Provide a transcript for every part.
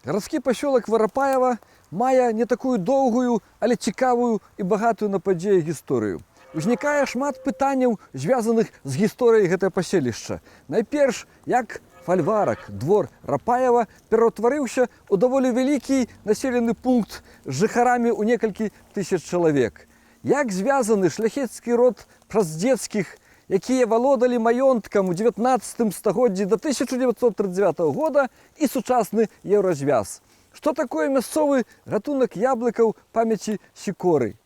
Гарадскі пасёлак Варапаева мае не такую доўгую, але цікавую і багатую на падзеі гісторыю. Узнікае шмат пытанняў, звязаных з гісторыяй гэтага паселішча. Найперш, як фальварак, двор Рапаева пераўтварыўся ў даволі вялікі населены пункт з жыхарамі ў некалькі тысяч чалавек. Як звязаны шляхецкі род Празdzецкіх, якія валодалі маёнткам у 19 стагоддзі до 1939 года і сучасны еўразвяз. Што такое мясцовы гатунак яблыкаў памяці Сікоры?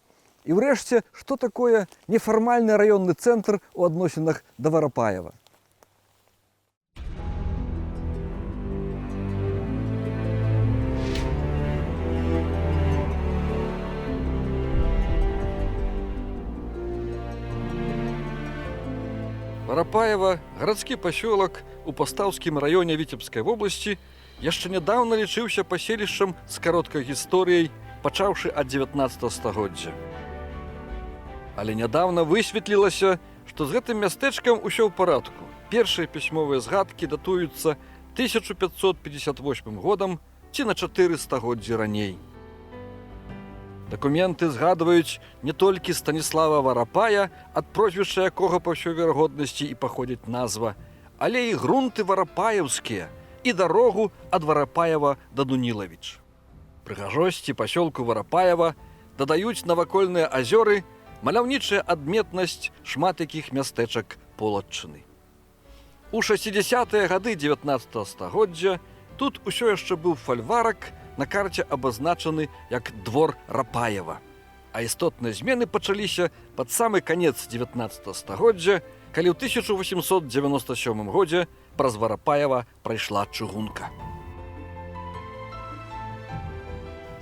І ўрэшце, што такое нефармальны раённы цэнтр у адносінах да Варапаева? Варапаева, гарадскі пасёлак у Пастаўскім раёне Віцебскай вобласці, яшчэ нядаўна лічыўся паселішчам з кароткай гісторыяй, пачаўшы ад 19 стагоддзя. Але нядаўна высветлілася, што з гэтым мястэчкам усё ў парадку. Першыя пісьмовыя згадкі датуюцца 1558 годам ці на 4 стагоддзі раней. Дакументы згадваюць не толькі Станіслава Варапая, ад прозвішча якога па ўсёй верагоднасці і паходзіць назва, але і грунты варапаеўскія і дарогу ад Варапаева да Дунілавіч. Прыгажосці пасёлку Варапаева дадаюць навакольныя азёры, маляўнічая адметнасць шмат якіх мястэчак Полатчыны. У 60-е гады 19 стагоддзя тут усё яшчэ быў фальварак, на карце абазначаны як двор Рапаева. А істотныя змены пачаліся пад самы канец 19 стагоддзя, калі ў 1897 годзе праз Варапаева прайшла чыгунка.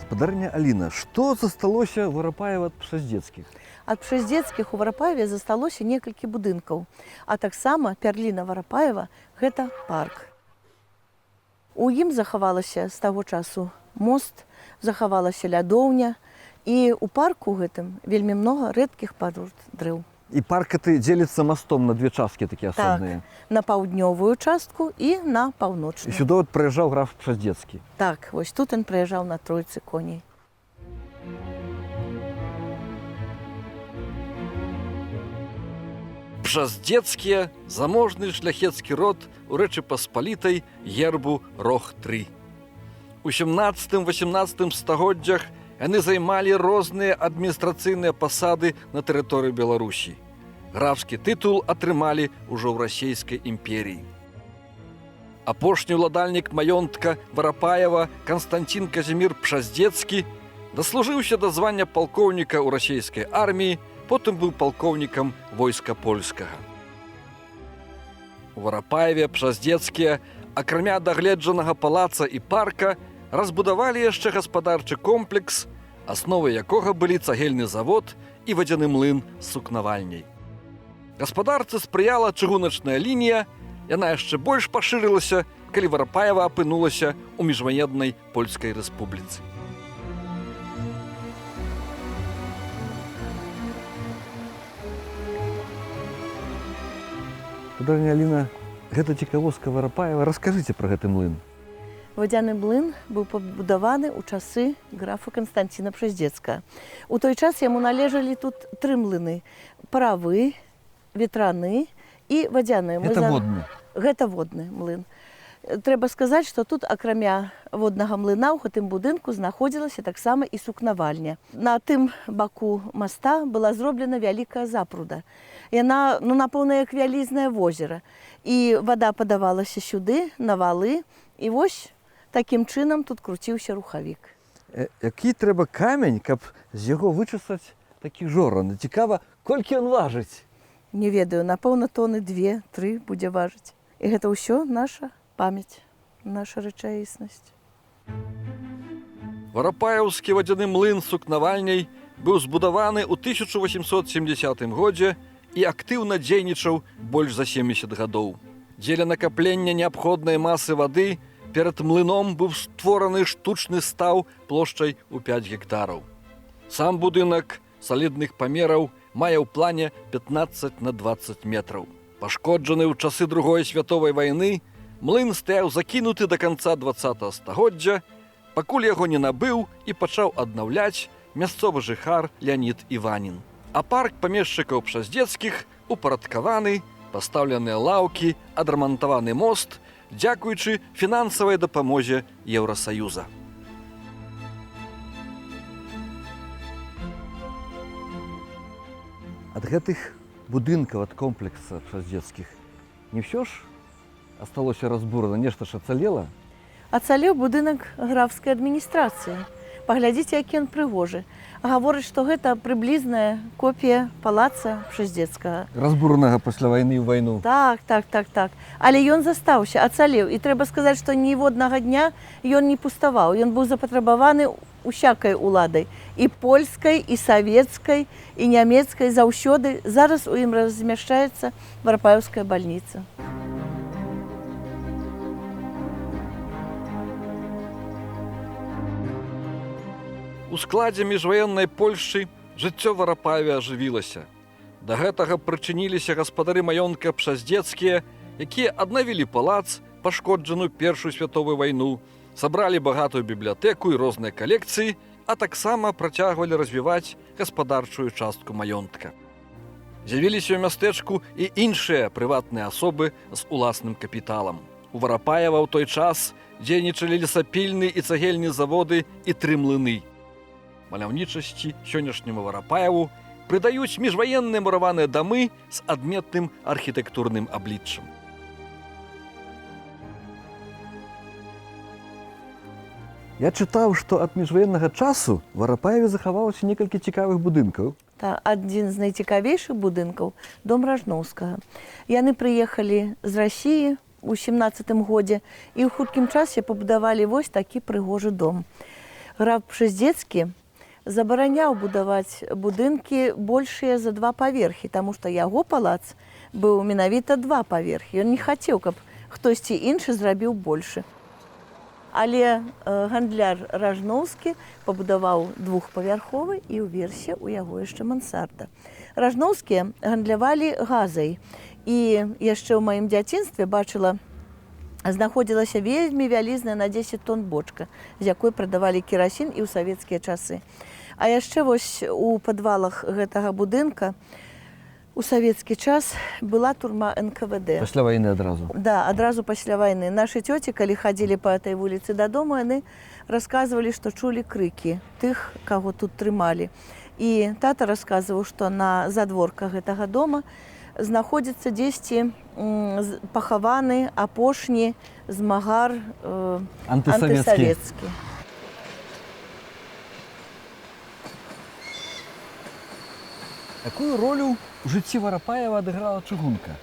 Спадарня Аліна, што засталося Варапаева ад Пшаздзецкіх? Ад Пшаздзецкіх у Варапаеве засталося некалькі будынкаў, а таксама пярліна Варапаева – гэта парк. У ім захавалася з таго часу мост, захавалася лядоўня, і ў парку гэтым вельмі многа рэдкіх парод дрэў. І парк гэты дзеліцца мастом на две часткі такія асобныя. Так, на паўднёвую частку і на паўночную. І сюды прыязджаў граф Пшаздзецкі. Так, вось тут ён прыязджаў на тройцы коней. Пшаздзецкія заможны шляхецкі род у Рэчы Паспалітай гербу Рог-3. У 17-18 стагоддзях яны займалі розныя адміністрацыйныя пасады на тэрыторыі Беларусі. Графскі тытул атрымалі ўжо ў расійскай імперіі. Апошні ўладальнік маёнтка Варапаева Канстанцін Казімір Пшаздзецкі даслужыўся да звання палкоўніка ў расійскай арміі, потым быў палкоўнікам войска польскага. У Варапаеве Пшаздзецкія, акрамя дагледжанага палаца і парка, разбудавалі яшчэ гаспадарчы комплекс, асновай якога былі цагельны завод і вадзяны млын з сукнавальняй. Гаспадарцы спрыяла чыгуначная лінія, яна яшчэ больш пашырылася, калі Варапаева апынулася ў міжваеннай польскай рэспубліцы. Спадарня Аліна, гэта цікавостка Варапаева. Раскажыце пра гэты млын. Вадзяны млын быў пабудаваны ў часы графа Канстанціна Пшаздзецкага. У той час яму належалі тут 3 млыны: паравы, ветраны і вадзяны. Гэта водны. Гэта водны млын. Трэба сказаць, што тут, акрамя воднага млына, у гэтым будынку знаходзілася таксама і сукнавальня. На тым баку моста была зроблена вялікая запруда. Яна, напэўна, як вялізнае возера. І вада падавалася сюды, на валы, і вось такім чынам тут круціўся рухавік. Які трэба камень, каб з яго вычасаць такі жоран? Цікава, колькі ён важыць? Не ведаю, напэўна, тоны 2-3 будзе важыць. І гэта ўсё наша памяць, наша рэчаіснасць. Варапаеўскі вадзяны млын з сукнавальняй быў збудаваны ў 1870 годзе і актыўна дзейнічаў больш за 70 гадоў. Дзеля накаплення неабходнай масы вады перад млыном быў створаны штучны стаў плошчай у 5 гектараў. Сам будынак салідных памераў мае ў плане 15 на 20 метраў. Пашкоджаны ў часы Другой святовай вайны, млын стаяў закінуты да канца 20 стагоддзя, пакуль яго не набыў і пачаў аднаўляць мясцовы жыхар Леонід Іванін. А парк памешчыкаў Пшаздзецкіх упарадкаваны, пастаўленыя лаўкі, адрамантаваны мост, дзякуючы фінансавай дапамозе Еўрасаюза. Ад гэтых будынкаў ад комплекса Пшаздзецкіх не ўсё ж асталося разбурана, нешта ж ацалела? Ацалеў будынак графскай адміністрацыі. Паглядзіце, які ён прыгожы. Гаворыць, што гэта прыблізная копія палаца Пшаздзецкага. Разбуранага пасля вайны ў вайну. Так. Але ён застаўся, ацалеў. І трэба сказаць, што ніводнага дня ён не пуставаў. Ён быў запатрабаваны усякай уладай. І польскай, і савецкай, і нямецкай заўсёды. Зараз у ім размяшчаецца Варапаеўская бальніца. У складзе міжваеннай Польшчы жыццё Варапаева ажывілася. Да гэтага прычыніліся гаспадары маёнтка Пшаздзецкія, якія аднавілі палац, пашкоджаную Першую световую вайну, сабралі багатую бібліятэку і розныя калекцыі, а таксама працягвалі развіваць гаспадарчую частку маёнтка. З'явіліся ў мястэчку і іншыя прыватныя асобы з уласным капіталам. У Варапаева ў той час дзейнічалі лесапільны і цагельны заводы і 3 млыны. Маляўнічасці сённяшняму Варапаеву прыдаюць міжваенныя мураваныя дамы з адметным архітэктурным абліччам. Я чытаў, што ад міжваеннага часу у Варапаеве захавалася некалькі цікавых будынкаў. Адзін з найцікавейшых будынкаў – дом Ражноўскага. Яны прыехалі з Расіі ў 17-м годзе і ў хуткім часе пабудавалі вось такі прыгожы дом. Граф Пшаздзецкі забараняў будаваць будынкі большыя за 2 паверхі, таму што яго палац быў менавіта 2 паверхі. Ён не хацеў, каб хтосьці іншы зрабіў большы. Але гандляр Ражноўскі пабудаваў 2-павярховы і ўверсе ў яго яшчэ мансарда. Ражноўскія гандлявалі газай. І яшчэ ў маім дзяцінстве бачыла, знаходзілася вельмі вялізная на 10 тонн бочка, з якой прадавалі керасін і ў савецкія часы. А яшчэ вось у падвалах гэтага будынка у савецкі час была турма НКВД. Пасля вайны адразу? Да, адразу пасля вайны. Нашы цёці, калі хадзілі па этой вуліцы дадому, яны расказвалі, што чулі крыкі тых, каго тут трымалі. І тата расказваў, што на задворках гэтага дома знаходзіцца дзесьці пахаваны апошні змагар антысавецкі. Якую ролю у жыцці Варапаева адыграла чыгунка?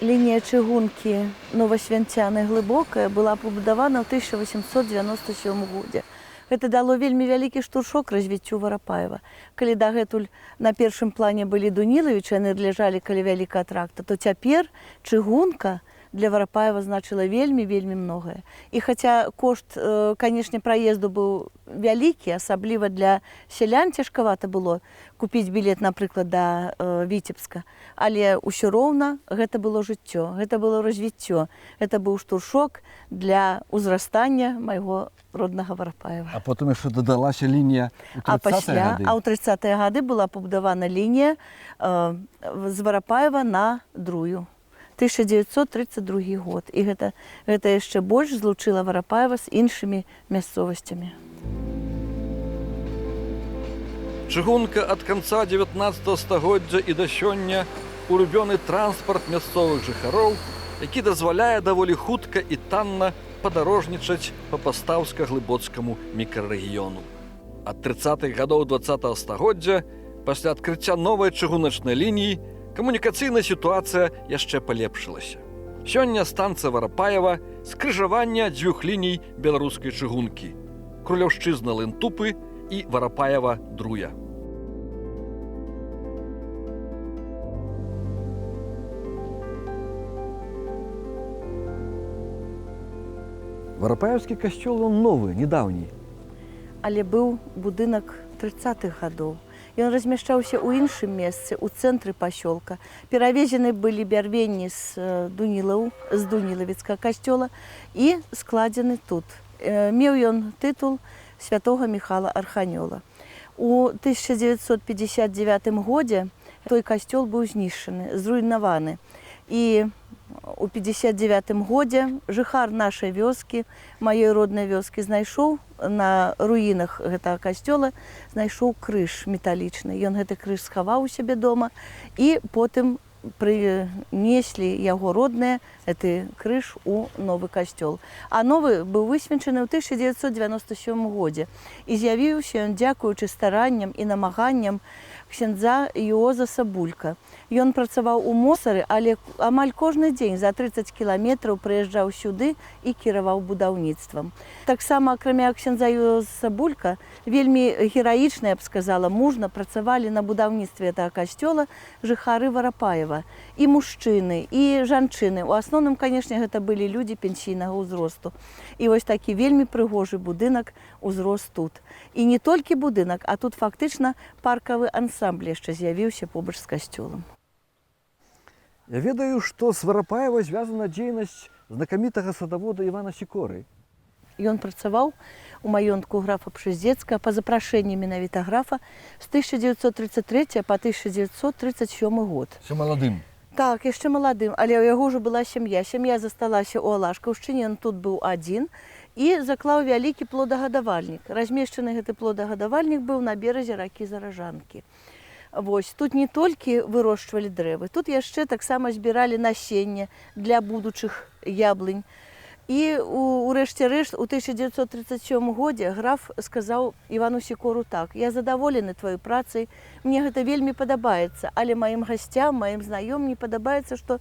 Лінія чыгункі Новасвянцяны-Глыбокая была пабудавана ў 1897 годзе. Гэта дало вельмі вялікі штуршок развіццю Варапаева. Калі дагэтуль на першым плане былі Дунілавічы, яны ляжалі каля вялікага тракта, то цяпер чыгунка для Варапаева значыла вельмі многае. І хаця кошт, канешне, праезду быў вялікі, асабліва для сялян цяжкавата было купіць білет, напрыклад, да Віцебска, але ўсё роўна гэта было жыццё, гэта было развіццё, гэта быў штуршок для ўзрастання майго роднага Варапаева. А потым яшчэ дадалася лінія ў 30-е гады? А ў 30-е гады была пабудавана лінія з Варапаева на Друю. 1932 год. І гэта яшчэ больш злучыла Варапаева з іншымі мясцовасцямі. Чыгунка ад канца 19 стагоддзя і да сёння улюбёны транспарт мясцовых жыхароў, які дазваляе даволі хутка і танна падарожнічаць па пастаўска-глыбоцкаму мікрарэгіёну. Ад 30-х гадоў 20-го стагоддзя, пасля адкрыцця новай чыгуначнай лініі, камунікацыйная сітуацыя яшчэ палепшылася. Сёння станцыя Варапаева – скрыжавання 2 ліній беларускай чыгункі – Круляўшчызна-Лентупы і Варапаева-Друя. Варапаеўскі касцёл ён новы, недаўні. Але быў будынак 30-х гадоў. Ён размяшчаўся ў іншым месцы, у цэнтры пасёлка. Перавезены былі бярвенні з Дунілавіцкага касцёла і складзены тут. Меў ён тытул святога Міхала Арханёла. У 1959 годзе той касцёл быў знішчаны, зруйнаваны. І у 59 годзе жыхар нашай вёскі, маёй роднай вёскі, знайшоў на руінах гэтага касцёла, знайшоў крыж металічны. Ён гэты крыж схаваў у сябе дома і потым прынеслі яго родныя гэты крыж у новы касцёл. А новы быў высвечаны ў 1997 годзе. І з'явіўся ён дзякуючы старанням і намаганням ксяндза Іоза Сабулька. Ён працаваў у Мосары, але амаль кожны дзень за 30 кіламетраў прыязджаў сюды і кіраваў будаўніцтвам. Таксама, акрамя ксяндза Іоза Сабулька, вельмі гераічна, я б сказала, мужна працавалі на будаўніцтве гэтага касцёла жыхары Варапаева. І мужчыны, і жанчыны. У асноўным, канешне, гэта былі людзі пенсійнага ўзросту. І вось такі вельмі прыгожы будынак узрос тут. І не толькі будынак, а тут фактычна паркавы ансамбль яшчэ з'явіўся побач з касцёлам. Я ведаю, што з Варапаева звязана дзейнасць знакамітага садавода Івана Сікоры. Ён працаваў у маёнтку графа Пшыздзецкага па запрашэнні менавіта графа з 1933 па 1937 год. Все маладым. Так, яшчэ маладым, але ў яго ўжо была сям'я. Сям'я засталася ў Алашкаўшчыне, ён тут быў адзін і заклаў вялікі плодагадавальнік. Размешчаны гэты плодагадавальнік быў на беразе ракі Заражанкі. Вось, тут не толькі вырошчвалі дрэвы, тут яшчэ таксама збіралі насенне для будучых яблынь. І урэшце рэшт у 1937 годзе граф сказаў Івану Сікору так: «Я задаволены тваёй працай, мне гэта вельмі падабаецца, але маім гасцям, маім знаём не падабаецца, што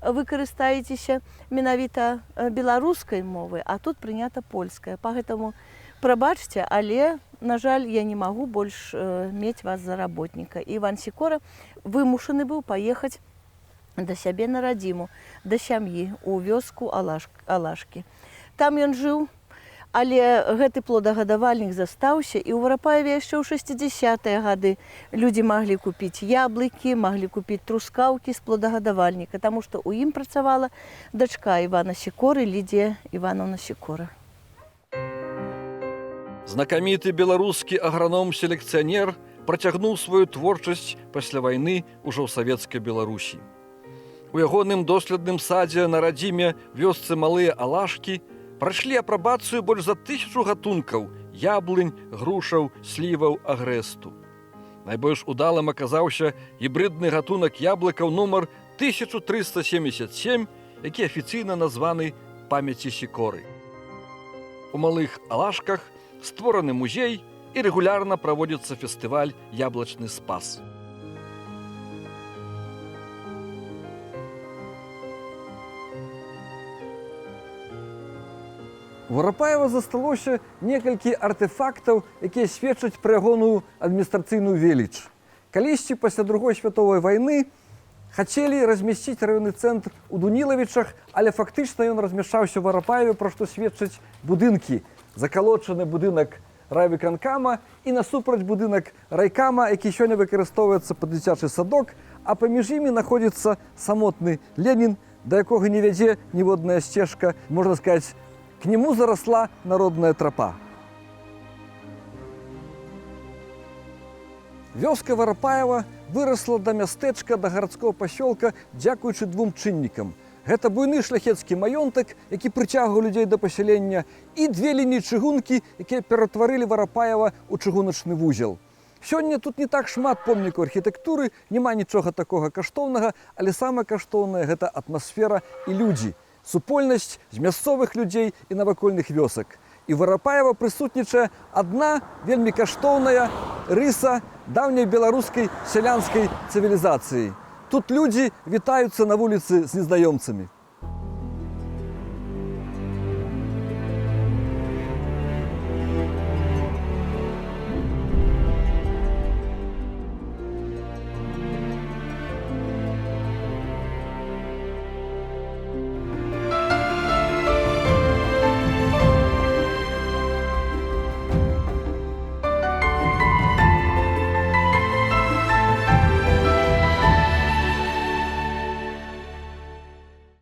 вы карыстаецеся менавіта беларускай мовай, а тут прынята польская. Пагэтаму прабачце, але, на жаль, я не магу больш мець вас за работніка». І Іван Сікора вымушаны быў паехаць да сябе на радзіму, да сям'і, у вёску Алашкі. Там ён жыў, але гэты плодагадавальнік застаўся, і ў Варапаеве яшчэ ў 60-е гады людзі маглі купіць яблыкі, маглі купіць трускаўкі з плодагадавальніка, таму што ў ім працавала дачка Івана Сікоры, Лідія Івановна Сікора. Знакаміты беларускі аграном-селекцыянер працягнуў сваю творчасць пасля вайны ўжо ў савецкай Беларусі. У ягоным доследным садзе на радзіме вёсцы Малыя Алашкі прайшлі апрабацыю больш за 1000 гатункаў яблынь, грушаў, сліваў, агрэсту. Найбольш удалым аказаўся гібрыдны гатунак яблыкаў нумар 1377, які афіцыйна названы памяці Сікоры. У Малых Алашках створаны музей і рэгулярна праводзіцца фестываль «Яблачны спас». У Варапаева засталося некалькі артэфактаў, якія сведчаць пра ягоную адміністрацыйную веліч. Калісьці пасля Другой святовай вайны хацелі размясціць раённы цэнтр у Дунілавічах, але фактычна ён размяшчаўся ў Варапаеве, пра што сведчаць будынкі. Закалочаны будынак райвыканкама і насупраць будынак райкама, які сёння выкарыстоўваецца пад дзіцячы садок, а паміж імі знаходзіцца самотны Ленін, да якога не вядзе ніводная сцежка, можна сказаць, к нему заросла народная тропа. Вёска Варапаева выросла да мястэчка, да гарадскога пасёлка дзякуючы двум чыннікам. Гэта буйны шляхецкі маёнтак, які прыцягваў людзей да пасялення, і две лініі чыгункі, якія ператварылі Варапаева ў чыгуначны вузел. Сёння тут не так шмат помнікаў архітэктуры, няма нічога такога каштоўнага, але самае каштоўнае – гэта атмасфера і людзі. Супольнасць з мясцовых людзей і навакольных вёсак. І Варапаева прысутнічае адна вельмі каштоўная рыса даўняй беларускай сялянскай цывілізацыі. Тут людзі вітаюцца на вуліцы з незнаёмцамі.